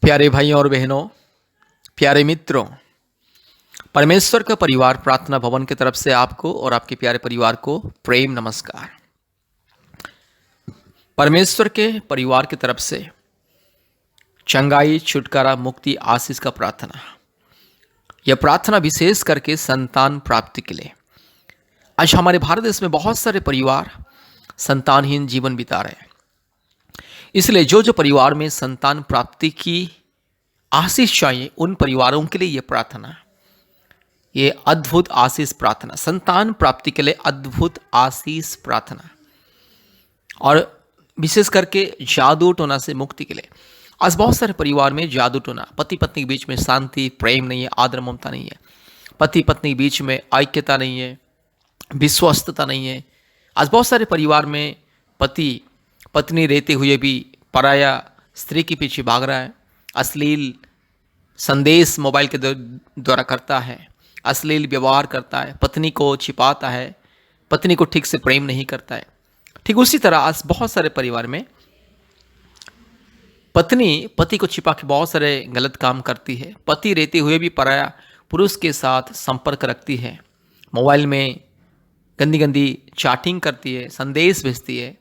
प्यारे भाइयों और बहनों, प्यारे मित्रों, परमेश्वर का परिवार प्रार्थना भवन की तरफ से आपको और आपके प्यारे परिवार को प्रेम नमस्कार। परमेश्वर के परिवार की तरफ से चंगाई, छुटकारा, मुक्ति, आशीष का प्रार्थना। यह प्रार्थना विशेष करके संतान प्राप्ति के लिए। आज हमारे भारत देश में बहुत सारे परिवार संतानहीन जीवन बिता रहे हैं। इसलिए जो परिवार में संतान प्राप्ति की आशीष चाहिए, उन परिवारों के लिए यह प्रार्थना, ये अद्भुत आशीष प्रार्थना, संतान प्राप्ति के लिए अद्भुत आशीष प्रार्थना, और विशेष करके जादू टोना से मुक्ति के लिए। आज बहुत सारे परिवार में जादू टोना, पति पत्नी के बीच में शांति, प्रेम नहीं है, आदर ममता नहीं है, पति पत्नी के बीच में ऐक्यता नहीं है, विश्वस्तता नहीं है। आज बहुत सारे परिवार में पति पत्नी रहते हुए भी पराया स्त्री के पीछे भाग रहा है, अश्लील संदेश मोबाइल के द्वारा करता है, अश्लील व्यवहार करता है, पत्नी को छिपाता है, पत्नी को ठीक से प्रेम नहीं करता है। ठीक उसी तरह आज बहुत सारे परिवार में पत्नी पति को छिपा के बहुत सारे गलत काम करती है, पति रहते हुए भी पराया पुरुष के साथ संपर्क रखती है, मोबाइल में गंदी गंदी चैटिंग करती है, संदेश भेजती है।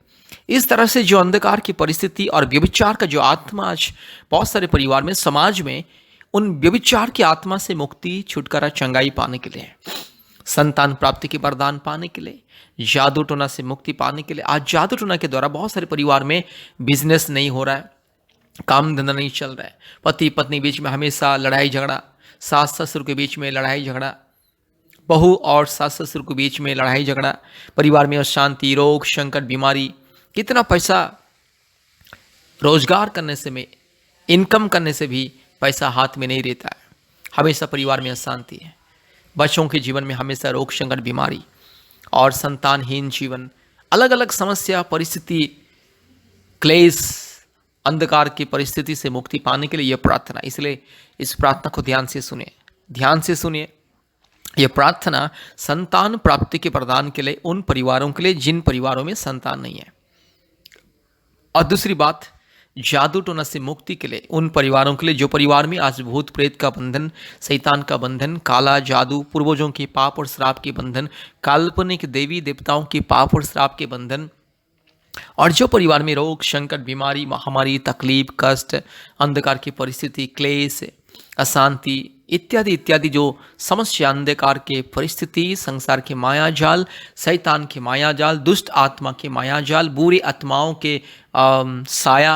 इस तरह से जो अंधकार की परिस्थिति और व्यभिचार का जो आत्मा आज बहुत सारे परिवार में, समाज में, उन व्यभिचार की आत्मा से मुक्ति, छुटकारा, चंगाई पाने के लिए, संतान प्राप्ति के वरदान पाने के लिए, जादू टोना से मुक्ति पाने के लिए। आज जादू टोना के द्वारा बहुत सारे परिवार में बिजनेस नहीं हो रहा है, काम धंधा नहीं चल रहा है, पति पत्नी बीच में हमेशा लड़ाई झगड़ा, सास ससुर के बीच में लड़ाई झगड़ा, बहू और सास ससुर के बीच में लड़ाई झगड़ा, परिवार में अशांति, रोग, संकट, बीमारी। कितना पैसा रोजगार करने से में, इनकम करने से भी पैसा हाथ में नहीं रहता है, हमेशा परिवार में अशांति है, बच्चों के जीवन में हमेशा रोग, संकट, बीमारी और संतानहीन जीवन, अलग अलग समस्या, परिस्थिति, क्लेश, अंधकार की परिस्थिति से मुक्ति पाने के लिए यह प्रार्थना। इसलिए इस प्रार्थना को ध्यान से सुनिए, ध्यान से सुनिए। यह प्रार्थना संतान प्राप्ति के प्रदान के लिए उन परिवारों के लिए जिन परिवारों में संतान नहीं है, और दूसरी बात, जादू टोना से मुक्ति के लिए उन परिवारों के लिए जो परिवार में आज भूत प्रेत का बंधन, शैतान का बंधन, काला जादू, पूर्वजों के पाप और श्राप के बंधन, काल्पनिक देवी देवताओं के पाप और श्राप के बंधन, और जो परिवार में रोग, संकट, बीमारी, महामारी, तकलीफ, कष्ट, अंधकार की परिस्थिति, क्लेश, अशांति इत्यादि इत्यादि जो समस्या, अंधकार के परिस्थिति, संसार के माया जाल, शैतान के माया जाल, दुष्ट आत्मा के माया जाल, बुरी आत्माओं के साया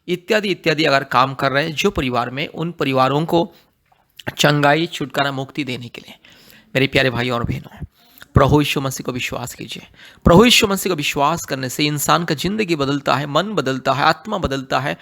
इत्यादि इत्यादि अगर काम कर रहे हैं जो परिवार में, उन परिवारों को चंगाई, छुटकारा, मुक्ति देने के लिए मेरे प्यारे भाइयों और बहनों, प्रभु यीशु मसीह को विश्वास कीजिए। प्रभु यीशु मसीह को विश्वास करने से इंसान का जिंदगी बदलता है, मन बदलता है, आत्मा बदलता है,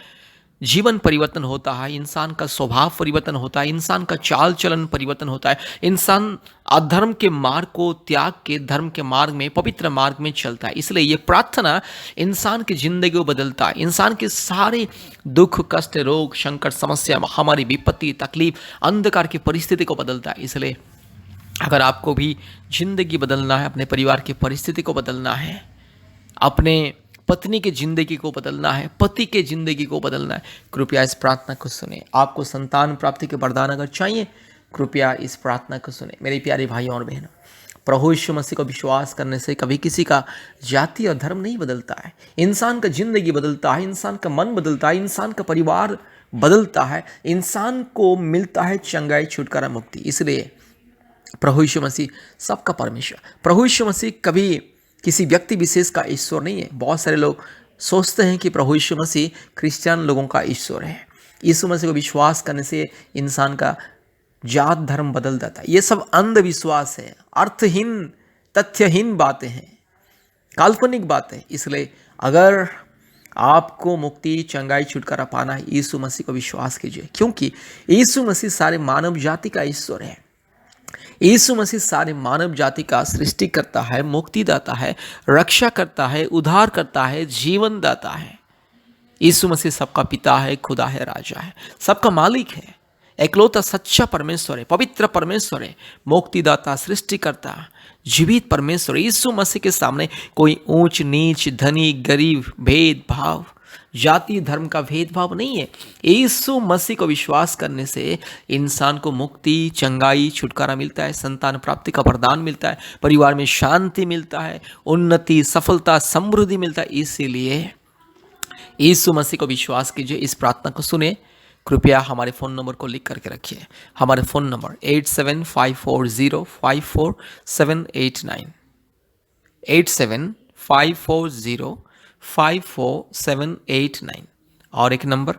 जीवन परिवर्तन होता है, इंसान का स्वभाव परिवर्तन होता है, इंसान का चाल चलन परिवर्तन होता है, इंसान अधर्म के मार्ग को त्याग के धर्म के मार्ग में, पवित्र मार्ग में चलता है। इसलिए ये प्रार्थना इंसान की जिंदगी को बदलता है, इंसान के सारे दुख, कष्ट, रोग, संकट, समस्या, महामारी, विपत्ति, तकलीफ, अंधकार की परिस्थिति को बदलता है। इसलिए अगर आपको भी जिंदगी बदलना है, अपने परिवार की परिस्थिति को बदलना है, अपने पत्नी की जिंदगी को बदलना है, पति के जिंदगी को बदलना है, कृपया इस प्रार्थना को सुने। आपको संतान प्राप्ति के वरदान अगर चाहिए, कृपया इस प्रार्थना को सुने। मेरे प्यारे भाइयों और बहनों, प्रभु यीशु मसीह को विश्वास करने से कभी किसी का जाति और धर्म नहीं बदलता है, इंसान का जिंदगी बदलता है, इंसान का मन बदलता है, इंसान का परिवार बदलता है, इंसान को मिलता है चंगाई, छुटकारा, मुक्ति। इसलिए प्रभु यीशु मसीह सबका परमेश्वर, प्रभु यीशु मसीह कभी किसी व्यक्ति विशेष का ईश्वर नहीं है। बहुत सारे लोग सोचते हैं कि प्रभु यीशु मसीह क्रिश्चियन लोगों का ईश्वर है। यीशु मसीह को विश्वास करने से इंसान का जात धर्म बदल जाता है। ये सब अंधविश्वास है, अर्थहीन, तथ्यहीन बातें हैं, काल्पनिक बातें। इसलिए अगर आपको मुक्ति, चंगाई, छुटकारा पाना है, यीशु मसीह को विश्वास कीजिए, क्योंकि यीशु मसीह सारे मानव जाति का ईश्वर है। यीशु मसीह सारे मानव जाति का सृष्टि करता है, मुक्ति दाता है, रक्षा करता है, उद्धार करता है, जीवन दाता है। यीशु मसीह सबका पिता है, खुदा है, राजा है, सबका मालिक है, एकलौता सच्चा परमेश्वर है, पवित्र परमेश्वर है, मुक्तिदाता, सृष्टिकर्ता, जीवित परमेश्वर। यीशु मसीह के सामने कोई ऊंच नीच, धनी गरीब, भेदभाव, जाति धर्म का भेदभाव नहीं है। यीशु मसीह को विश्वास करने से इंसान को मुक्ति, चंगाई, छुटकारा मिलता है, संतान प्राप्ति का वरदान मिलता है, परिवार में शांति मिलता है, उन्नति, सफलता, समृद्धि मिलता है। इसीलिए यीशु मसीह को विश्वास कीजिए, इस प्रार्थना को सुने। कृपया हमारे फ़ोन नंबर को लिख करके रखिए। हमारे फ़ोन नंबर 8754054789, 8754054789, और एक नंबर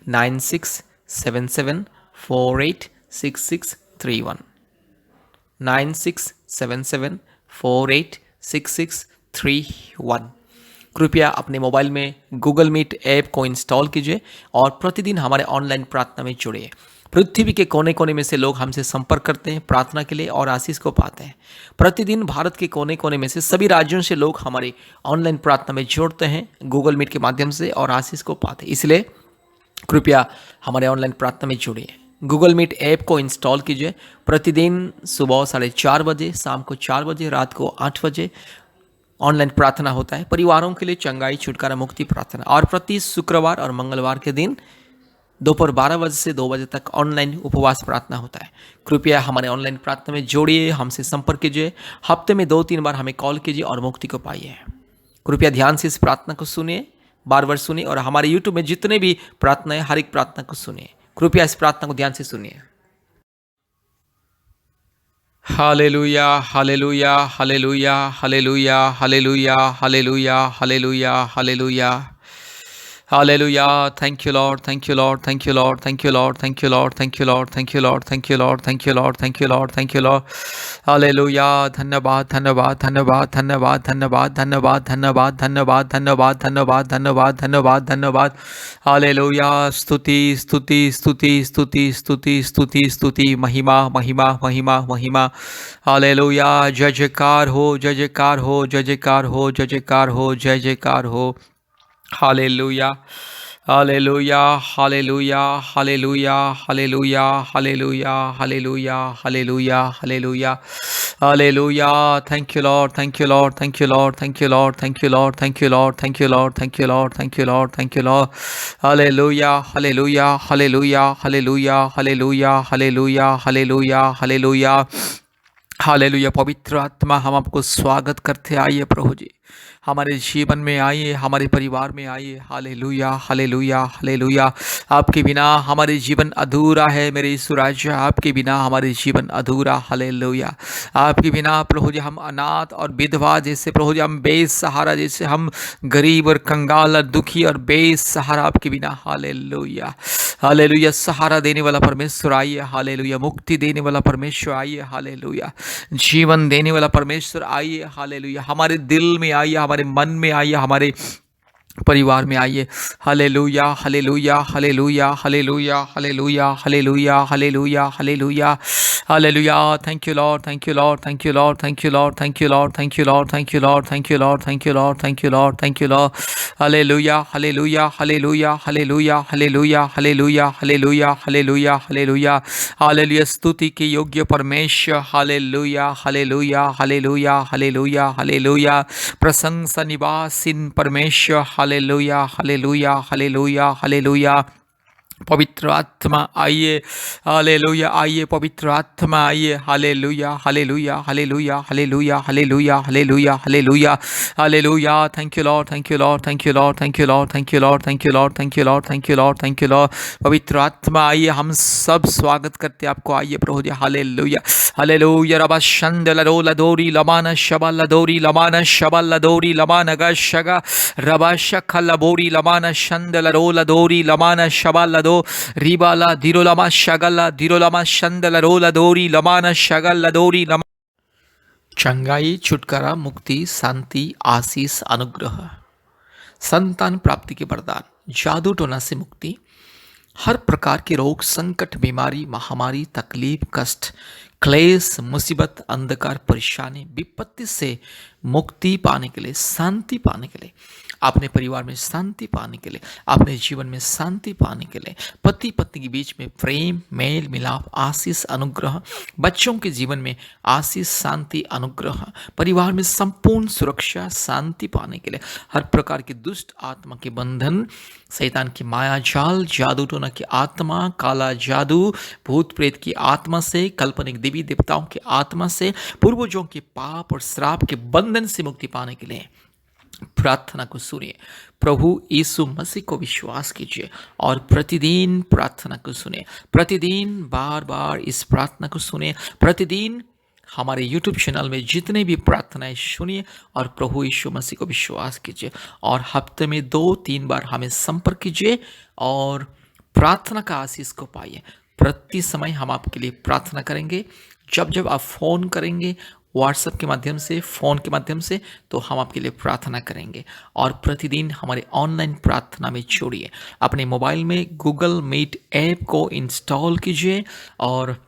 9677486631, 9677486631। कृपया अपने मोबाइल में गूगल मीट ऐप को इंस्टॉल कीजिए और प्रतिदिन हमारे ऑनलाइन प्रार्थना में जुड़िए। पृथ्वी के कोने कोने में से लोग हमसे संपर्क करते हैं प्रार्थना के लिए और आशीष को पाते हैं। प्रतिदिन भारत के कोने कोने में से सभी राज्यों से लोग हमारी ऑनलाइन प्रार्थना में जुड़ते हैं गूगल मीट के माध्यम से और आशीष को पाते हैं। इसलिए कृपया हमारे ऑनलाइन प्रार्थना में जुड़िए। गूगल मीट ऐप को इंस्टॉल कीजिए। प्रतिदिन सुबह 4:30 बजे, शाम को 4 बजे, रात को 8 बजे ऑनलाइन प्रार्थना होता है। परिवारों के लिए चंगाई, छुटकारा, मुक्ति प्रार्थना। और प्रति शुक्रवार और मंगलवार के दिन दोपहर 12 बजे से 2 बजे तक ऑनलाइन उपवास प्रार्थना होता है। कृपया हमारे ऑनलाइन प्रार्थना में जोड़िए, हमसे संपर्क कीजिए। हफ्ते में 2-3 बार हमें कॉल कीजिए और मुक्ति को पाइए। कृपया ध्यान से इस प्रार्थना को सुनिए, बार बार सुनिए, और हमारे यूट्यूब में जितने भी प्रार्थना है हर एक प्रार्थना को सुनिए। कृपया इस प्रार्थना को ध्यान से सुनिए। Hallelujah, hallelujah, hallelujah, hallelujah, hallelujah, hallelujah, hallelujah, hallelujah, hallelujah. Thank you lord, thank you lord, thank you lord, thank you lord, thank you lord, thank you lord, thank you lord, thank you lord, thank you lord, thank you lord, thank you Lord. Hallelujah. धन्यवाद, धन्यवाद, धन्यवाद, धन्यवाद, धन्यवाद, धन्यवाद, धन्यवाद, धन्यवाद, धन्यवाद, धन्यवाद, धन्यवाद, धन्यवाद, धन्यवाद। हालेलुया। स्तुति, स्तुति, स्तुति, स्तुति, स्तुति, स्तुति, स्तुति, महिमा, महिमा, महिमा, महिमा। हालेलुया। जय जयकार हो, जय जयकार हो, जय जयकार हो, जय जयकार हो, जय जयकार हो। Hallelujah, hallelujah, hallelujah, hallelujah, hallelujah, hallelujah, hallelujah, hallelujah, hallelujah, hallelujah. Thank you lord, thank you lord, thank you lord, thank you lord, thank you lord, thank you lord, thank you lord, thank you lord, thank you lord, thank you Lord. Hallelujah, hallelujah, hallelujah, hallelujah, hallelujah, hallelujah, hallelujah, hallelujah, hallelujah. पवित्र आत्मा, हम आपको स्वागत करते। आइए प्रभु जी, हमारे जीवन में आइए, हमारे परिवार में आइए। Hallelujah, hallelujah, hallelujah. आपके बिना हमारे जीवन अधूरा है मेरे यीशु राजा, आपके बिना हमारे जीवन अधूरा। हालेलुया। आपके बिना प्रभु जी हम अनाथ और विधवा जैसे, प्रभु जी हम बेसहारा जैसे, हम गरीब और कंगाल और दुखी और बेसहारा आपके बिना। Hallelujah, hallelujah. सहारा देने वाला परमेश्वर आइए। हालेलुया। मुक्ति देने वाला परमेश्वर आइए। हालेलुया। जीवन देने वाला परमेश्वर आइए। हालेलुया। हमारे दिल में आइए, हमारे मन में आइए, हमारे परिवार में आइए। Hallelujah, hallelujah, hallelujah, hallelujah, hallelujah, hallelujah, hallelujah, hallelujah, hallelujah. Thank you lord, thank you lord, thank you lord, thank you lord, thank you lord, thank you lord, thank you lord, thank you lord, thank you lord, thank you lord, thank you Lord. Hallelujah, hallelujah, hallelujah, hallelujah, hallelujah, hallelujah, hallelujah, hallelujah, hallelujah, hallelujah. स्तुति के योग्य परमेश्वर। Hallelujah, hallelujah, hallelujah, hallelujah, hallelujah. प्रशंसा निवासीन परमेश्वर। Hallelujah, hallelujah, hallelujah, hallelujah. पवित्र आत्मा आइए। Hallelujah, आइए पवित्र आत्मा आइए। Hallelujah, hallelujah, hallelujah, hallelujah, hallelujah, hallelujah, hallelujah, hallelujah. Thank you lord, thank you lord, thank you lord, thank you lord, thank you lord, thank you lord, thank you lord, thank you lord, thank you Lord. पवित्र आत्मा आइए, हम सब स्वागत करते हैं आपको। आइए प्रभु जी। Hallelujah, hallelujah. रबा शंद लरो लदोरी लमाना शबा लदोरी लमाना शबा लदोरी लमाना गशगा रबा शख लबोरी लमाना शंद लरो लदोरी लमाना शबा लदो रिबाला दिरोलामा शगला दिरोलामा शंदला रोला दोरी लमाना शगला दोरी लमा। चंगाई, छुटकारा, मुक्ति, शांति, आशीष, अनुग्रह, संतान प्राप्ति के वरदान, जादू टोना से मुक्ति, हर प्रकार के रोग, संकट, बीमारी, महामारी, तकलीफ, कष्ट, क्लेश, मुसीबत, अंधकार, परेशानी, विपत्ति से मुक्ति पाने के लिए, शांति पाने के लिए अपने परिवार में शांति पाने के लिए, अपने जीवन में शांति पाने के लिए, पति पत्नी के बीच में प्रेम, मेल मिलाप, आशीष, अनुग्रह, बच्चों के जीवन में आशीष, शांति, अनुग्रह, परिवार में संपूर्ण सुरक्षा, शांति पाने के लिए, हर प्रकार की दुष्ट आत्मा के बंधन, शैतान की माया जाल, जादू टोना की आत्मा, काला जादू, भूत प्रेत की आत्मा से, काल्पनिक देवी देवताओं की आत्मा से, पूर्वजों के पाप और श्राप के बंधन से मुक्ति पाने के लिए प्रार्थना को सुनिए। प्रभु यीशु मसीह को विश्वास कीजिए और प्रतिदिन प्रार्थना को सुने। प्रतिदिन बार बार इस प्रार्थना को सुने। प्रतिदिन हमारे YouTube चैनल में जितने भी प्रार्थनाएं सुनिए और प्रभु यीशु मसीह को विश्वास कीजिए और हफ्ते में 2-3 बार हमें संपर्क कीजिए और प्रार्थना का आशीष को पाइए। प्रति समय हम आपके लिए प्रार्थना करेंगे। जब जब आप फ़ोन करेंगे व्हाट्सएप के माध्यम से, फ़ोन के माध्यम से, तो हम आपके लिए प्रार्थना करेंगे। और प्रतिदिन हमारे ऑनलाइन प्रार्थना में जोड़िए। अपने मोबाइल में गूगल मीट ऐप को इंस्टॉल कीजिए और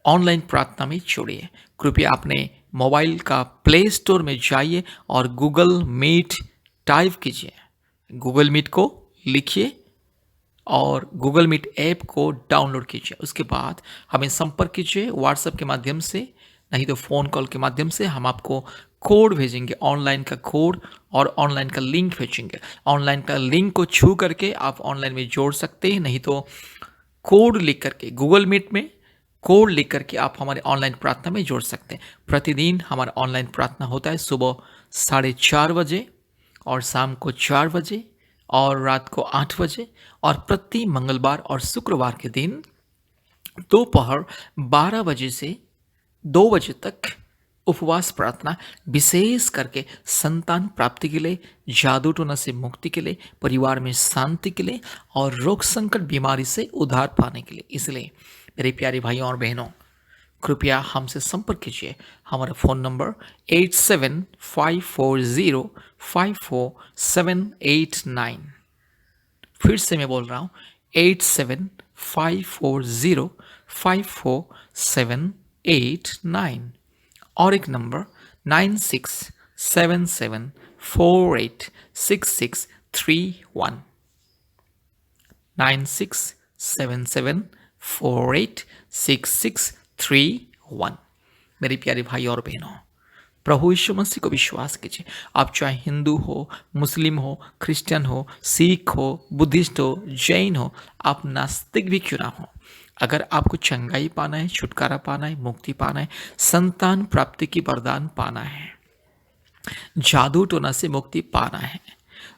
ऑनलाइन प्रार्थना में जोड़िए। कृपया अपने मोबाइल का प्ले स्टोर में जाइए और गूगल मीट टाइप कीजिए। गूगल मीट को लिखिए और गूगल मीट ऐप को डाउनलोड कीजिए। उसके बाद हमें संपर्क कीजिए व्हाट्सएप के माध्यम से, नहीं तो फ़ोन कॉल के माध्यम से। हम आपको कोड भेजेंगे, ऑनलाइन का कोड और ऑनलाइन का लिंक भेजेंगे। ऑनलाइन का लिंक को छू करके आप ऑनलाइन में जोड़ सकते हैं, नहीं तो कोड लिख करके गूगल मीट में कोड लिख करके आप हमारे ऑनलाइन प्रार्थना में जोड़ सकते हैं। प्रतिदिन हमारा ऑनलाइन प्रार्थना होता है सुबह 4:30 बजे और शाम को 4 बजे और रात को 8 बजे, और प्रति मंगलवार और शुक्रवार के दिन दोपहर 12 बजे से 2 बजे तक उपवास प्रार्थना, विशेष करके संतान प्राप्ति के लिए, जादू टोना से मुक्ति के लिए, परिवार में शांति के लिए और रोग संकट बीमारी से उद्धार पाने के लिए। इसलिए मेरे प्यारे भाइयों और बहनों, कृपया हमसे संपर्क कीजिए। हमारा फ़ोन नंबर 8754054789। फिर से मैं बोल रहा हूँ 8754054789, और एक नंबर 9677486631, 9677486631। मेरे प्यारे भाई और बहनों, प्रभु यीशु मसीह को विश्वास कीजिए। आप चाहे हिंदू हो, मुस्लिम हो, क्रिश्चियन हो, सिख हो, बुद्धिस्ट हो, जैन हो, आप नास्तिक भी क्यों ना हो, अगर आपको चंगाई पाना है, छुटकारा पाना है, मुक्ति पाना है, संतान प्राप्ति की वरदान पाना है, जादू टोना से मुक्ति पाना है,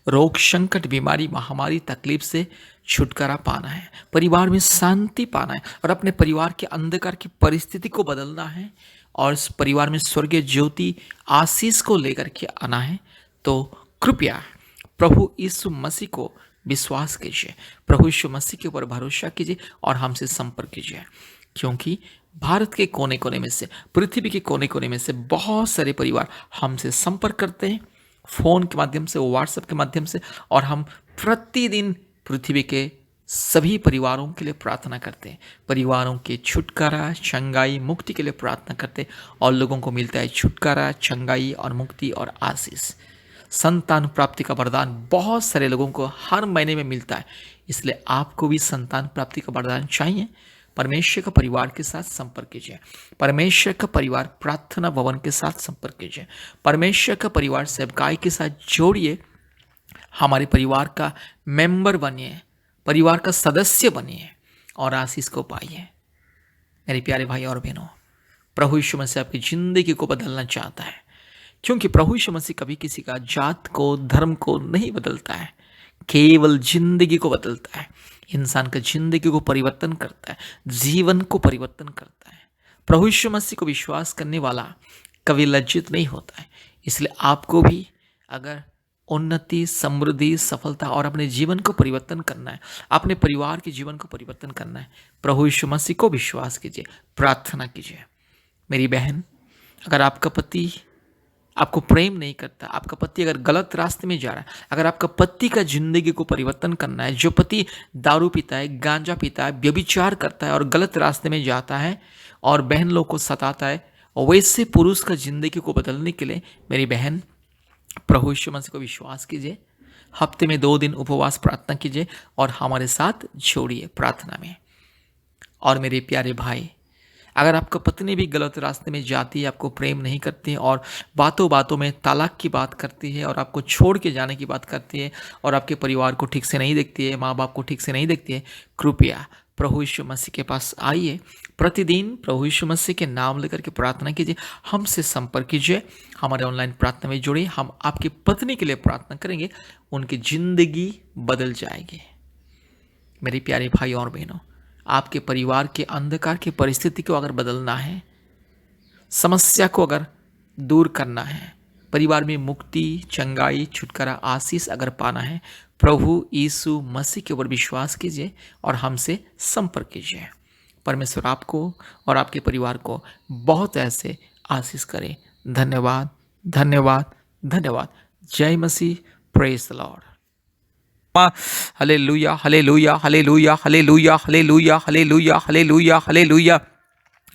रोग संकट बीमारी महामारी तकलीफ से छुटकारा पाना है, परिवार में शांति पाना है और अपने परिवार के अंधकार की परिस्थिति को बदलना है और इस परिवार में स्वर्गीय ज्योति आशीष को लेकर के आना है, तो कृपया प्रभु यीशु मसीह को विश्वास कीजिए। प्रभु यीशु मसीह के ऊपर भरोसा कीजिए और हमसे संपर्क कीजिए, क्योंकि भारत के कोने कोने में से, पृथ्वी के कोने कोने में से बहुत सारे परिवार हमसे संपर्क करते हैं, फ़ोन के माध्यम से, व्हाट्सएप के माध्यम से, और हम प्रतिदिन पृथ्वी के सभी परिवारों के लिए प्रार्थना करते हैं। परिवारों के छुटकारा, चंगाई, मुक्ति के लिए प्रार्थना करते हैं और लोगों को मिलता है छुटकारा, चंगाई और मुक्ति और आशीष। संतान प्राप्ति का वरदान बहुत सारे लोगों को हर महीने में मिलता है, इसलिए आपको भी संतान प्राप्ति का वरदान चाहिए। परमेश्वर का परिवार के साथ संपर्क कीजिए। परमेश्वर का परिवार प्रार्थना भवन के साथ संपर्क कीजिए। परमेश्वर का परिवार सेवकाई के साथ जोड़िए। हमारे परिवार का मेंबर बनिए, परिवार का सदस्य बनिए और आशीष को पाइए। मेरे प्यारे भाई और बहनों, प्रभु यीशु मसीह आपकी जिंदगी को बदलना चाहता है, क्योंकि प्रभु यीशु मसीह कभी किसी का जात को, धर्म को नहीं बदलता है, केवल जिंदगी को बदलता है। इंसान का जिंदगी को परिवर्तन करता है, जीवन को परिवर्तन करता है। प्रभु यीशु मसीह को विश्वास करने वाला कभी लज्जित नहीं होता है। इसलिए आपको भी अगर उन्नति, समृद्धि, सफलता और अपने जीवन को परिवर्तन करना है, अपने परिवार के जीवन को परिवर्तन करना है, प्रभु यीशु मसीह को विश्वास कीजिए, प्रार्थना कीजिए। मेरी बहन, अगर आपका पति आपको प्रेम नहीं करता, आपका पति अगर गलत रास्ते में जा रहा है, अगर आपका पति का जिंदगी को परिवर्तन करना है, जो पति दारू पीता है, गांजा पीता है, व्यभिचार करता है और गलत रास्ते में जाता है और बहन लोग को सताता है, और वैसे पुरुष का जिंदगी को बदलने के लिए मेरी बहन प्रभु यीशु मसीह को विश्वास कीजिए, हफ्ते में 2 दिन उपवास प्रार्थना कीजिए और हमारे साथ जोड़िए प्रार्थना में। और मेरे प्यारे भाई, अगर आपका पत्नी भी गलत रास्ते में जाती है, आपको प्रेम नहीं करती है और बातों बातों में तलाक की बात करती है और आपको छोड़ के जाने की बात करती है और आपके परिवार को ठीक से नहीं देखती है, माँ बाप को ठीक से नहीं देखती है, कृपया प्रभु यीशु मसीह के पास आइए। प्रतिदिन प्रभु यीशु मसीह के नाम लेकर के प्रार्थना कीजिए, हमसे संपर्क कीजिए, हमारे ऑनलाइन प्रार्थना में जुड़िए। हम आपकी पत्नी के लिए प्रार्थना करेंगे, उनकी जिंदगी बदल जाएगी। मेरे प्यारे भाई और बहनों, आपके परिवार के अंधकार की परिस्थिति को अगर बदलना है, समस्या को अगर दूर करना है, परिवार में मुक्ति, चंगाई, छुटकारा, आशीष अगर पाना है, प्रभु यीशु मसीह के ऊपर विश्वास कीजिए और हमसे संपर्क कीजिए। परमेश्वर आपको और आपके परिवार को बहुत ऐसे आशीष करे। धन्यवाद, धन्यवाद, धन्यवाद। जय मसीह। Praise the lord. Hallelujah, hallelujah, hallelujah, hallelujah, hallelujah, hallelujah, hallelujah, hallelujah.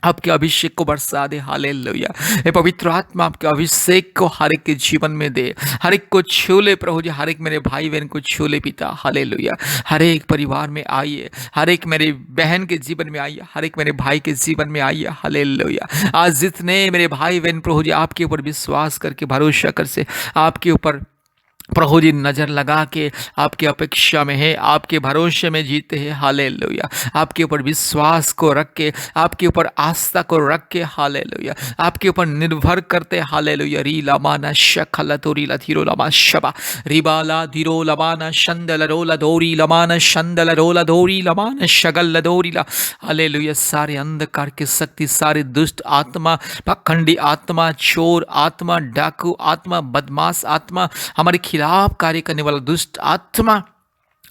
आपके अभिषेक को बरसा दे। हालेलुया। हे पवित्र आत्मा, आपके अभिषेक को हर एक के जीवन में दे, हर एक को छू ले प्रभु जी, हर एक मेरे भाई बहन को छू ले पिता। हालेलुया। हर एक परिवार में आइए, हर एक मेरे बहन के जीवन में आइए, हर एक मेरे भाई के जीवन में आइए। हालेलुया। आज जितने मेरे भाई बहन प्रभु जी आपके ऊपर विश्वास करके, भरोसा कर से आपके ऊपर प्रभु जी नज़र लगा के आपकी अपेक्षा में है, आपके भरोसे में जीते हैं। हालेलुया। आपके ऊपर विश्वास को रख के, आपके ऊपर आस्था को रख के, हालेलुया, आपके ऊपर निर्भर करते। हालेलुया। री लमाना शखल तोरी लधीरो लमा शबा रिबाला धीरो लमाना शंदल रोला दोरी लमाना शंदल रोला दोरी लमाना शगल दोरी ला। हालेलुया। सारे अंधकार की शक्ति, सारे दुष्ट आत्मा, पाखंडी आत्मा, चोर आत्मा, डाकू आत्मा, बदमाश आत्मा, हमारे खिलाफ कार्य करने वाला दुष्ट आत्मा,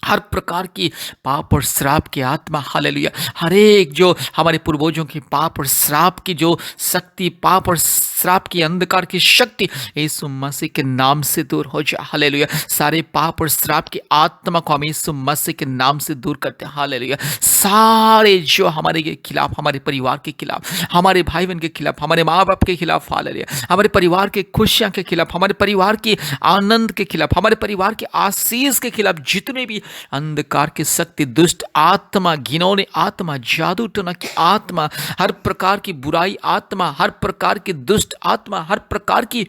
हर प्रकार की पाप और श्राप की आत्मा, हालेलुया, हर एक जो हमारे पूर्वजों की पाप और श्राप की जो शक्ति, पाप और श्राप की अंधकार की शक्ति यीशु मसीह के नाम से दूर हो जाए। हालेलुया। सारे पाप और श्राप की आत्मा को हम यीशु मसीह के नाम से दूर करते हैं। हालेलुया। सारे जो हमारे के खिलाफ, हमारे परिवार के खिलाफ, हमारे भाई बहन के खिलाफ, हमारे माँ बाप के खिलाफ, हालेलुया, हमारे परिवार के खुशियाँ के खिलाफ, हमारे परिवार की आनंद के खिलाफ, हमारे परिवार के आशीष के खिलाफ जितने भी अंधकार की शक्ति, दुष्ट आत्मा, घिनौनी आत्मा, जादू टोना की आत्मा, हर प्रकार की बुराई आत्मा, हर प्रकार की दुष्ट आत्मा, हर प्रकार की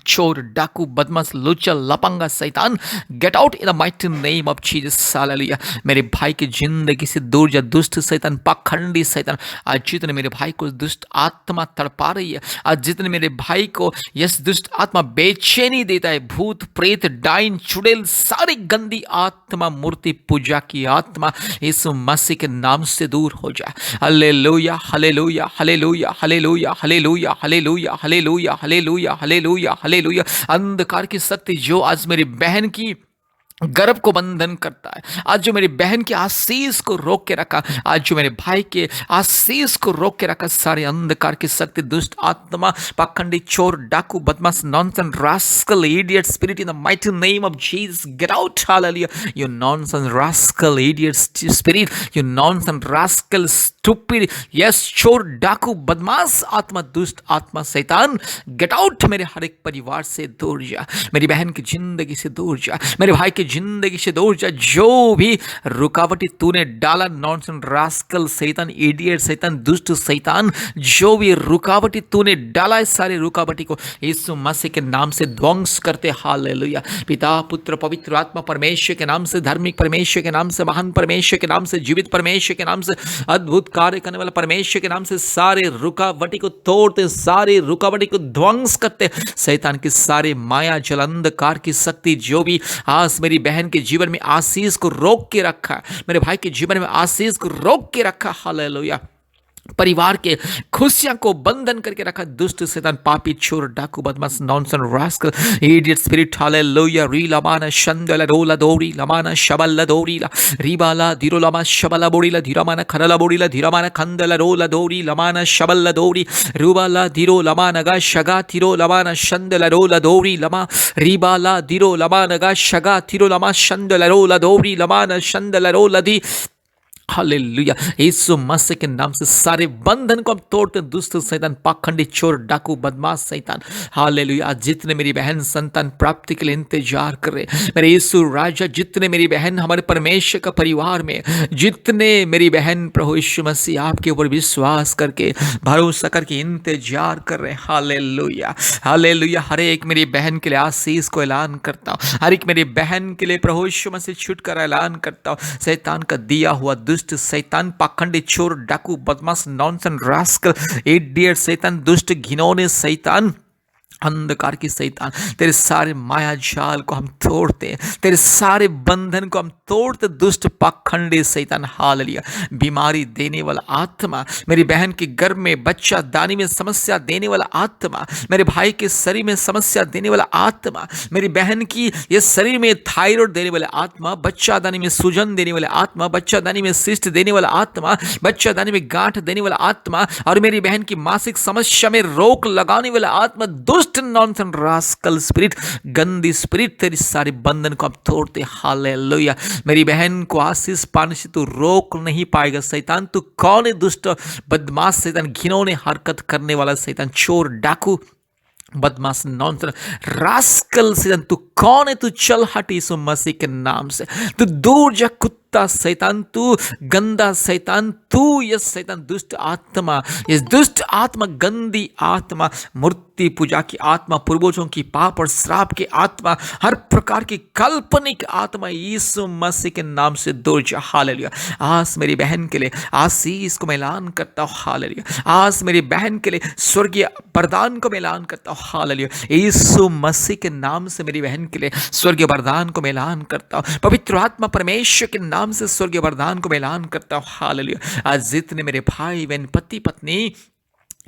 चोर, डाकू, बदमाश, लुच्चा, लपंगा, शैतान, get out in the mighty name of Jesus. Hallelujah. मेरे भाई की जिंदगी से दूर जा दुष्ट शैतान, पाखंडी शैतान। आज जितने मेरे भाई को दुष्ट आत्मा तड़पा रही है, आज जितने मेरे भाई को यस दुष्ट आत्मा बेचैनी देता है, भूत प्रेत, डाइन, चुड़ैल, सारी गंदी आत्मा, मूर्ति पूजा की आत्मा, यीशु मसीह के नाम से दूर हो जाए। Hallelujah, hallelujah, hallelujah, hallelujah, hallelujah, hallelujah, hallelujah, hallelujah, hallelujah, hallelujah. अंधकार की शक्ति जो आज मेरी बहन की गर्भ को बंधन करता है, आज जो मेरी बहन के आशीष को रोक के रखा, आज जो मेरे भाई के आशीष को रोक के रखा, सारे अंधकार की शक्ति, दुष्ट आत्मा, पाखंडी, चोर, डाकू, बदमाश, nonsense, rascal, idiot spirit, in the mighty name of Jesus, get out. Hallelujah. You nonsense, rascal, idiot spirit, you nonsense, rascal, stupid, yes, चोर, डाकू, बदमाश आत्मा, दुष्ट आत्मा, शैतान, गेट आउट। मेरे हर एक परिवार से दूर जा, मेरी बहन की जिंदगी से दूर जा, मेरे भाई की जिंदगी से दूर जा। जो भी रुकावटी तूने डाला, नॉनसेंस, रास्कल, शैतान, इडियट शैतान, दुष्ट शैतान, जो भी रुकावटी तूने डाला है, सारे रुकावटी को यीशु मसीह के नाम से ध्वंस करते। हालेलुया। पिता, पुत्र, पवित्र आत्मा, परमेश्वर के नाम से, धार्मिक परमेश्वर के नाम से, महान परमेश्वर के नाम से, जीवित परमेश्वर के नाम से, अद्भुत कार्य करने वाला परमेश्वर के नाम से, सारे रुकावटी को तोड़ते, सारे रुकावटी को ध्वंस करते। शैतान की सारे माया, जल, अंधकार की शक्ति जो भी आज मेरी बहन के जीवन में आशीष को रोक के रखा, मेरे भाई के जीवन में आशीष को रोक के रखा, हालेलुया, परिवार के खुशियां को बंधन करके रखा, दुष्ट शैतान, पापी, चोर, डाकू, बदमाश, nonsense, rascal, idiot spirit, hallelujah, री लमाना शंदला रोला दोरी लमाना शबल्ला दोरीला रीबाला धीरो लमा शबला बोड़ीला धीरामाना खरला बोड़ीला धीरामाना खंदला रोला दोरी लमाना शबल्ला दोरी रूबाला धीरो लमाना गा शगा थिरो लमाना शंदला रोला दोरी लमा रीबाला धीरो लमाना गा शगा थिरो लमा शंदला रोला दोरी लमाना शंदला रोला दी। हालेलुया। यीशु मसीह के नाम से सारे बंधन को हम तोड़ते हैं, दुष्ट शैतान, पाखंडी, चोर, डाकू, बदमाश शैतान। हालेलुया। आज जितने मेरी बहन संतान प्राप्ति के लिए इंतजार कर रहे, मेरे यीशु राजा, जितने मेरी बहन हमारे परमेश्वर का परिवार में, जितने मेरी बहन प्रभु यीशु मसीह आपके ऊपर विश्वास करके, भरोसा करके इंतजार कर रहे हैं, हालेलुया हालेलुया। हर एक मेरी बहन के लिए आशीष को ऐलान करता हूँ, हर एक मेरी बहन के लिए प्रभु यीशु मसीह छुटकारा ऐलान करता हूँ। शैतान का दिया हुआ दुष्ट शैतान, पाखंडी, चोर, डाकू, बदमाश, नॉनसेंस, रास्कल, इडियट शैतान, दुष्ट, घिनौने शैतान, अंधकार की शैतान, तेरे सारे माया जाल को हम तोड़ते हैं, तेरे सारे बंधन को हम तोड़ते, दुष्ट पाखंडी शैतान। हालेलुया। बीमारी देने वाला आत्मा, मेरी बहन के गर्भ में बच्चा दानी में समस्या देने वाला आत्मा, मेरे भाई के शरीर में समस्या देने वाला आत्मा, मेरी बहन की ये शरीर में थायराइड देने वाला आत्मा, बच्चा दानी में सूजन देने वाला आत्मा, बच्चा दानी में सिस्ट देने वाला आत्मा, बच्चा दानी में गांठ देने वाला आत्मा, और मेरी बहन की मासिक समस्या में रोक लगाने वाला आत्मा, दुष्ट नॉनसेंस, रास्कल स्पिरिट, गंदी स्पिरिट, तेरी सारे बंधन को हम तोड़ते। हालेलुया। मेरी बहन को आशीष पाने से तू रोक नहीं पाएगा। शैतान तू कौन है? दुष्ट, बदमाश शैतान, घिनौने हरकत करने वाला शैतान, चोर, डाकू, बदमाश, नॉनसेंस, रास्कल शैतान, तू कौन है? तू चल हट यीशु मसीह के नाम से, तू दूर जा कुत्ता शैतान, तू गंदा शैतान, तू ये शैतान, दुष्ट आत्मा, ये दुष्ट आत्मा, गंदी आत्मा, मूर्ति पूजा की आत्मा, पूर्वजों की पाप और श्राप की आत्मा, हर प्रकार की काल्पनिक आत्मा, यीशु मसीह के नाम से दूर जा। हालेलुया। आज मेरी बहन के लिए आशीष को मैं ऐलान करता हूँ। हालेलुया। आज मेरी बहन के लिए स्वर्गीय वरदान को मैं ऐलान करता हूँ। हालेलुया। यीशु मसीह के नाम से मेरी बहन के लिए स्वर्गीय वरदान को मैं ऐलान करता हूँ। पवित्र आत्मा परमेश्वर के नाम से स्वर्गीय वरदान को मैं ऐलान करता हूँ। हालेलुया। आज जितने मेरे भाई बहन, पति पत्नी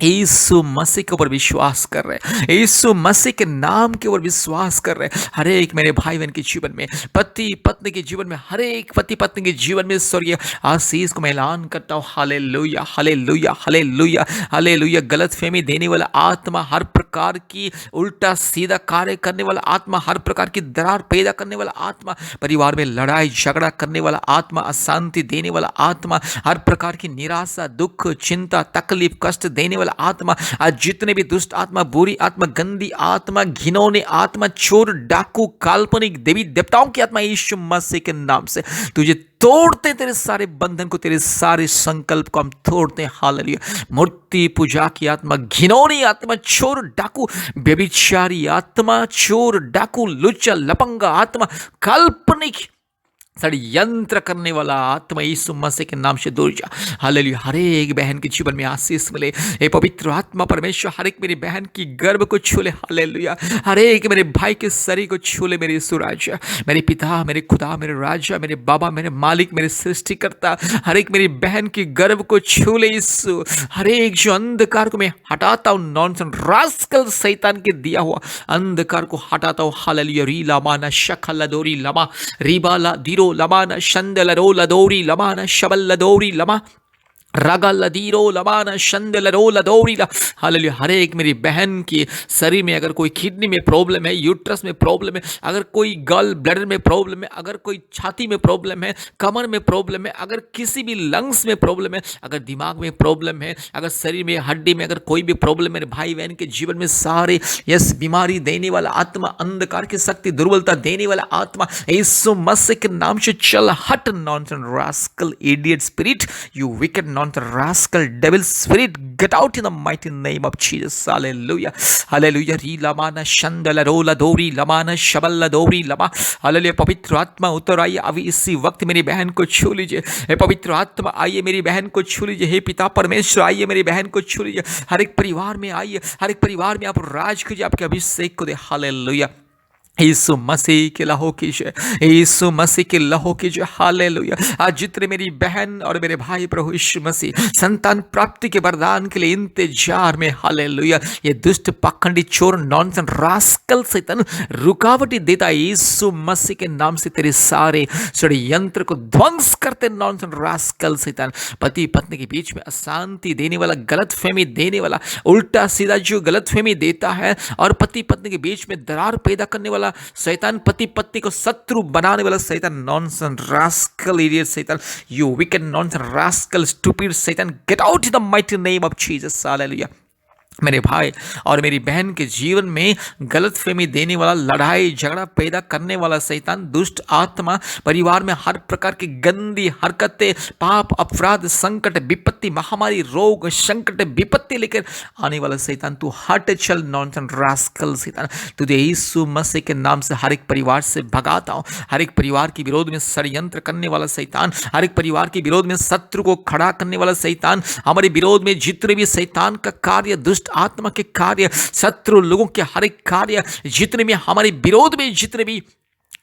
यीशु मसीह के ऊपर विश्वास कर रहे हैं, यीशु मसीह के नाम के ऊपर विश्वास कर रहे हैं, हर एक मेरे भाई बहन के जीवन में, पति पत्नी के जीवन में, हर एक पति पत्नी के जीवन में स्वर्गीय आशीष को मैं ऐलान करता हूँ। Hallelujah hallelujah hallelujah hallelujah. गलतफहमी देने वाला आत्मा, हर प्रकार की उल्टा सीधा कार्य करने वाला आत्मा, हर प्रकार की दरार पैदा करने वाला आत्मा, परिवार में लड़ाई झगड़ा करने वाला आत्मा, अशांति देने वाला आत्मा, हर प्रकार की निराशा, दुख, चिंता, तकलीफ, कष्ट देने वाला आत्मा, आज जितने भी दुष्ट आत्मा, बुरी आत्मा, गंदी आत्मा, घिनौने आत्मा, चोर, डाकू, काल्पनिक देवी देवताओं की आत्मा, यीशु मसीह के नाम से तुझे तोड़ते, तेरे सारे बंधन को, तेरे सारे संकल्प को हम तोड़ते हैं। हालेलुया। मूर्ति पूजा की आत्मा, घिनौनी आत्मा, चोर, डाकू, व्यभिचारी आत्मा, चोर, डाकू, लुच्चा, लपंगा आत्मा, काल्पनिक षड्यंत्र करने वाला आत्मा, यीशु मसीह के नाम से दूर जा। हालेलुया। हर एक बहन के जीवन में आशीष मिले। हे पवित्र आत्मा परमेश्वर, हर एक मेरी बहन की गर्भ को छू ले। हालेलुया। हर एक मेरे भाई के शरीर को छू ले। मेरे यीशु राजा, मेरे पिता, मेरे खुदा, मेरे राजा, मेरे बाबा, मेरे मालिक, मेरे सृष्टिकर्ता, हर एक मेरी बहन की गर्भ को छू ले यीशु। हर एक जो अंधकार को मैं हटाता हूँ, नॉनसेंस, रास्कल शैतान के दिया हुआ अंधकार को हटाता हूँ। हालेलुया। री लामाना शखला दोरी लमा रिबाला दिरो लमाना शंदल रोला दोरी लमाना शबल दोरी लमा रगा लदीरो लमाना शंदल रोला दोरी ला। हालेलुया। हर एक मेरी बहन की शरीर में अगर कोई किडनी में प्रॉब्लम है, यूट्रस में प्रॉब्लम है, अगर कोई गल ब्लडर में प्रॉब्लम है, अगर कोई छाती में प्रॉब्लम है, कमर में प्रॉब्लम है, अगर किसी भी लंग्स में प्रॉब्लम है, अगर दिमाग में प्रॉब्लम है, अगर शरीर में हड्डी में अगर कोई भी प्रॉब्लम है, भाई बहन के जीवन में सारे यस बीमारी देने वाला आत्मा, अंधकार की शक्ति, दुर्बलता देने वाला आत्मा, यीशु मसीह के नाम से चल हट। Nonsense, rascal, idiot spirit, you wicked rascal devil spirit, get out in the mighty name of Jesus. Hallelujah hallelujah. री लमाना शंदला रोला दोरी लमाना शबल्ला दोरी लमा। हालेलुया। पवित्र आत्मा उतर आइए अभी इसी वक्त मेरी बहन को छू लीजिए। हे पवित्र आत्मा आइए मेरी बहन को छू लीजिए। हे पिता परमेश्वर आइए मेरी बहन को छू लीजिए। हर एक परिवार में आइए, हर एक परिवार में आप राज कीजिए, आपके अभिषेक को दे। हालेलुया। यीशु मसीह के लहू की जय, यीशु मसीह के लहू की जय। हालेलुया। आज जितने मेरी बहन और मेरे भाई प्रभु यीशु मसीह संतान प्राप्ति के वरदान के लिए इंतजार में, हालेलुया, ये दुष्ट पाखंडी चोर नॉनसेंस रास्कल शैतान रुकावटें देता है, यीशु मसीह के नाम से तेरे सारे षड्यंत्र को ध्वंस करते। नॉनसेंस रास्कल शैतान पति पत्नी के बीच में अशांति देने वाला, गलतफहमी देने वाला, उल्टा सीधा जो गलतफहमी देता है और पति पत्नी के बीच में दरार पैदा करने वाला, वाला शैतान, पति पत्नी को शत्रु बनाने वाला शैतान, नॉनसेंस रास्कल इडियट शैतान, you wicked nonsense rascal stupid शैतान, get out in the mighty name of Jesus. Hallelujah. मेरे भाई और मेरी बहन के जीवन में गलतफहमी देने वाला, लड़ाई झगड़ा पैदा करने वाला शैतान, दुष्ट आत्मा, परिवार में हर प्रकार की गंदी हरकतें, पाप, अपराध, संकट, विपत्ति, महामारी, रोग, संकट, विपत्ति लेकर आने वाला शैतान, तू हट चल नॉनसेंस रास्कल शैतान। तुझे यीशु मसीह के नाम से हर एक परिवार से भगाता हूँ। हर एक परिवार के विरोध में षड्यंत्र करने वाला शैतान, हर एक परिवार के विरोध में शत्रु को खड़ा करने वाला शैतान, हमारे विरोध में जितने भी शैतान का कार्य, दुष्ट आत्मा के कार्य, शत्रु लोगों के हर एक कार्य, जितने भी हमारे विरोध में जितने भी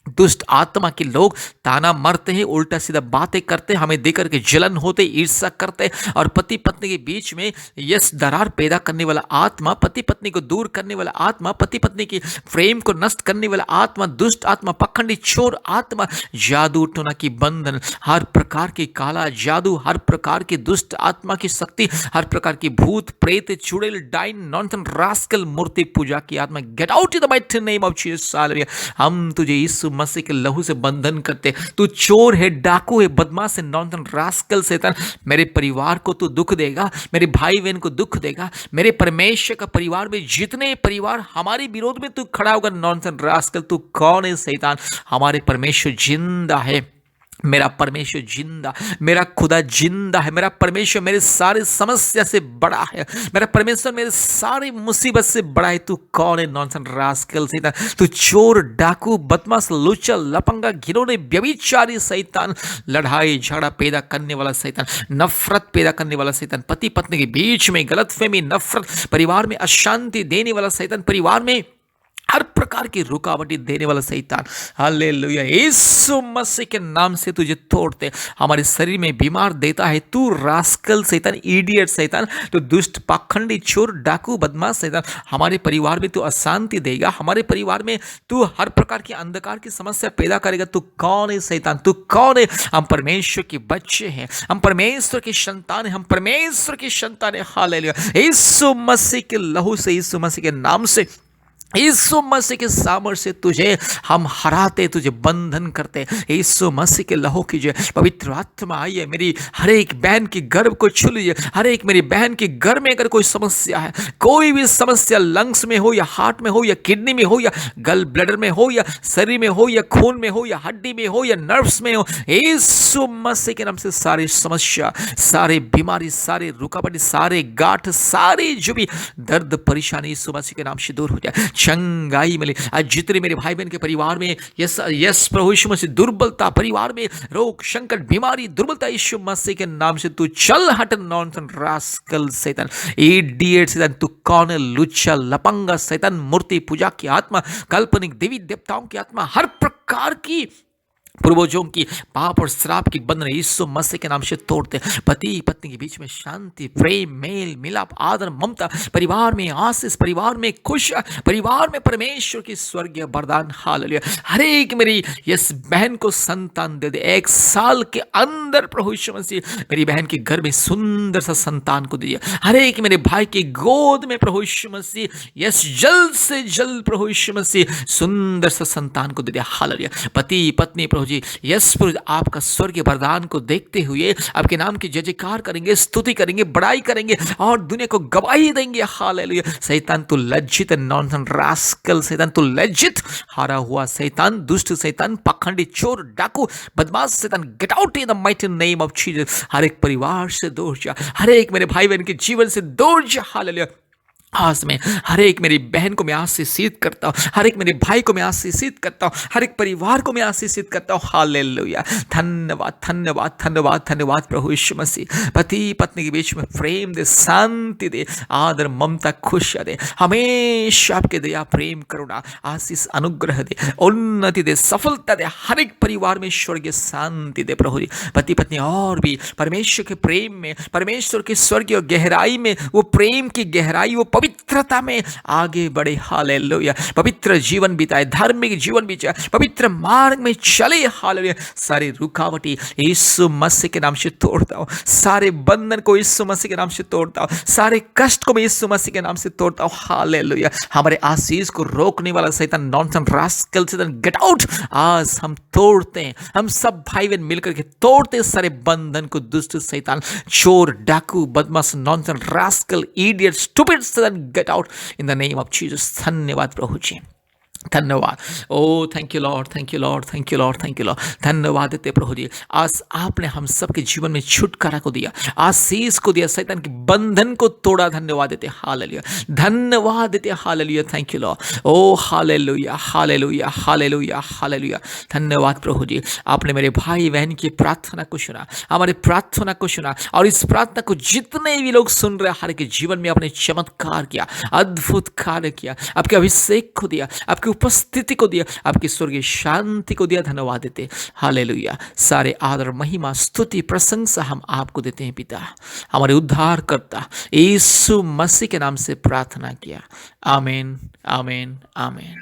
दुष्ट आत्मा के लोग ताना मारते हैं, उल्टा सीधा बातें करते हैं, हमें देकर के जलन होते, ईर्ष्या करते, और पति पत्नी के बीच में यस दरार पैदा करने वाला आत्मा, पति पत्नी को दूर करने वाला आत्मा, पति पत्नी की प्रेम को नष्ट करने वाला आत्मा, दुष्ट आत्मा, पखंडी चोर आत्मा, जादू टोना की बंधन, हर प्रकार की काला जादू, हर प्रकार की दुष्ट आत्मा की शक्ति, हर प्रकार की भूत प्रेत, चुड़ैल, डाइन, नॉनसेंस रास्कल, मूर्ति पूजा की आत्मा, gate out in the mighty name of Jesus. Hallelujah. हम तुझे यीशु मसीह के लहू से बंधन करते। तू चोर है, डाकू है, बदमाश है, नॉनसेंस रास्कल शैतान, मेरे परिवार को तू दुख देगा, मेरे भाई बहन को दुख देगा, मेरे परमेश्वर का परिवार में जितने परिवार हमारे विरोध में तू खड़ा होगा, नॉनसेंस रास्कल, तू कौन है शैतान? हमारे परमेश्वर जिंदा है, मेरा परमेश्वर जिंदा, मेरा खुदा जिंदा है, मेरा परमेश्वर मेरे सारे समस्या से बड़ा है, मेरा परमेश्वर मेरे सारी मुसीबत से बड़ा है। तू कौन है नॉनसेंस रास्कल शैतान? तू चोर, डाकू, बदमाश, लुच्चा, लफंगा, घिनौने, व्यभिचारी शैतान, लड़ाई झगड़ा पैदा करने वाला शैतान, नफरत पैदा करने वाला शैतान, पति पत्नी के बीच में गलतफहमी, नफरत, परिवार में अशांति देने वाला शैतान, परिवार में हर प्रकार की रुकावटें देने वाला शैतान, हालेलुया, यीशु मसीह के नाम से तुझे तोड़ते। हमारे शरीर में बीमार देता है तू रास्कल शैतान, इडियट शैतान, तो दुष्ट, पाखंडी, चोर, डाकू, बदमाश शैतान, हमारे परिवार में तू अशांति देगा, हमारे परिवार में तू हर प्रकार की अंधकार की समस्या पैदा करेगा। तू कौन है शैतान? तू कौन है? हम परमेश्वर के बच्चे हैं, हम परमेश्वर की संतान हैं, हम परमेश्वर की संतान हैं। हालेलुया। यीशु मसीह के लहू से, यीशु मसीह के नाम से, यीशु मसीह के सामर्थ्य से तुझे हम हराते, तुझे बंधन करते। यीशु मसीह के लहू की जो पवित्र आत्मा आई है, मेरी हर एक बहन की गर्भ को छू लीजिए। हर एक मेरी बहन के घर में अगर कोई समस्या है, कोई भी समस्या, लंग्स में हो या हार्ट में हो या किडनी में हो या गल ब्लैडर में हो या शरीर में हो या खून में हो या हड्डी में हो या नर्व्स में हो, यीशु मसीह के नाम से सारी समस्या, सारे बीमारी, सारे रुकावट, सारे गांठ, सारी जो भी दर्द परेशानी यीशु मसीह के नाम से दूर हो जाए, चंगाई मिले। आज जितने मेरे भाई बहन के परिवार में यस प्रभु यीशु मसीह, दुर्बलता परिवार में, रोग, संकट, बीमारी, दुर्बलता, यीशु मसीह के नाम से तू चल हट नॉनसेंस रास्कल शैतान, इडियट शैतान, तू कौन है? लुच्चा, लपंगा शैतान, मूर्ति पूजा की आत्मा, काल्पनिक देवी देवताओं की आत्मा, हर प्रकार की पूर्वजों की पाप और श्राप की बंधन यीशु मसीह के नाम से तोड़ते। पति पत्नी के बीच में शांति, प्रेम, मेल मिलाप, आदर, ममता, परिवार में आशीष, परिवार में खुश, परिवार में परमेश्वर की स्वर्गीय वरदान। हालेलुया। हर एक मेरी यस बहन को संतान दे दे। 1 साल के अंदर प्रभु यीशु मसीह मेरी बहन के घर में सुंदर सा संतान को दीजिए। हर एक मेरे भाई की गोद में प्रभु यीशु मसीह यस जल्द से जल्द प्रभु यीशु मसीह सुंदर सा संतान को दे दिया। हालेलुया। पति पत्नी प्रभु जी, यस प्रभु, आपका स्वर्गीय वरदान को देखते हुए आपके नाम की जय जयकार करेंगे, स्तुति करेंगे, बड़ाई करेंगे और दुनिया को गवाही देंगे। हालेलुया। शैतान तू लज्जित, नॉनसेंस रास्कल शैतान तू लज्जित, हारा हुआ शैतान, दुष्ट शैतान, पाखंडी, चोर, डाकू, बदमाश शैतान, get out in the mighty name of Jesus. हर एक परिवार से दूर जा, हर एक मेरे भाई बहन के जीवन से दूर जा। हालेलुया। आज में हर एक मेरी बहन को मैं आशीषित करता हूँ, हर एक मेरे भाई को मैं आशीषित करता हूँ, हर एक परिवार को मैं आशीषित करता हूँ। हालेलुया। धन्यवाद धन्यवाद धन्यवाद धन्यवाद प्रभु यीशु मसीह। पति पत्नी के बीच में प्रेम दे, शांति दे, आदर, ममता, खुशियाँ दे, हमेशा आपके दया, प्रेम, करुणा, आशीष, अनुग्रह दे, उन्नति दे, सफलता दे। हर एक परिवार में स्वर्गीय शांति दे प्रभु जी। पति पत्नी और भी परमेश्वर के प्रेम में, परमेश्वर की स्वर्गीय गहराई में, वो प्रेम की गहराई, वो पवित्रता में आगे बढ़े। हालेलुया। पवित्र जीवन बिताए, धार्मिक जीवन बिताए, पवित्र मार्ग में चले। हालेलुया। सारी रुकावटें यीशु मसीह के नाम से तोड़ता हूँ, सारे बंधन को यीशु मसीह के नाम से तोड़ता हूँ, सारे कष्ट को मैं यीशु मसीह के नाम से तोड़ता हूँ। हालेलुया। हमारे आशीष को रोकने वाला शैतान, नॉनसेंस रास्कल शैतान, गेट आउट। आज हम तोड़ते हैं, हम सब भाई बहन मिलकर के तोड़ते सारे बंधन को। दुष्ट शैतान, चोर, डाकू, बदमाश, नॉनसेंस रास्कल, इडियट, स्टूपिड शैतान, get out in the name of Jesus. धन्यवाद प्रभु जी, धन्यवाद। Oh thank you lord, thank you lord, thank you lord, thank you lord. धन्यवाद देते प्रभु जी, आज आपने हम सबके जीवन में छुटकारा को दिया, आशीष को दिया, शैतान के बंधन को तोड़ा। धन्यवाद देते, हालेलुया। धन्यवाद देते, हालेलुया। Thank you lord. ओ हालेलुया, हालेलुया, हालेलुया, हालेलुया। धन्यवाद प्रभु जी, आपने मेरे भाई बहन की प्रार्थना को सुना, हमारी प्रार्थना को सुना, और इस प्रार्थना को जितने भी लोग सुन रहे, हर के जीवन में आपने चमत्कार किया, अद्भुत कार्य किया, आपके अभिषेक को दिया, आपकी उपस्थिति को दिया, आपकी स्वर्गीय शांति को दिया। धन्यवाद देते, हालेलुया। सारे आदर, महिमा, स्तुति, प्रशंसा हम आपको देते हैं पिता, हमारे उद्धार करता यीशु मसीह के नाम से प्रार्थना किया। आमीन, आमीन, आमीन।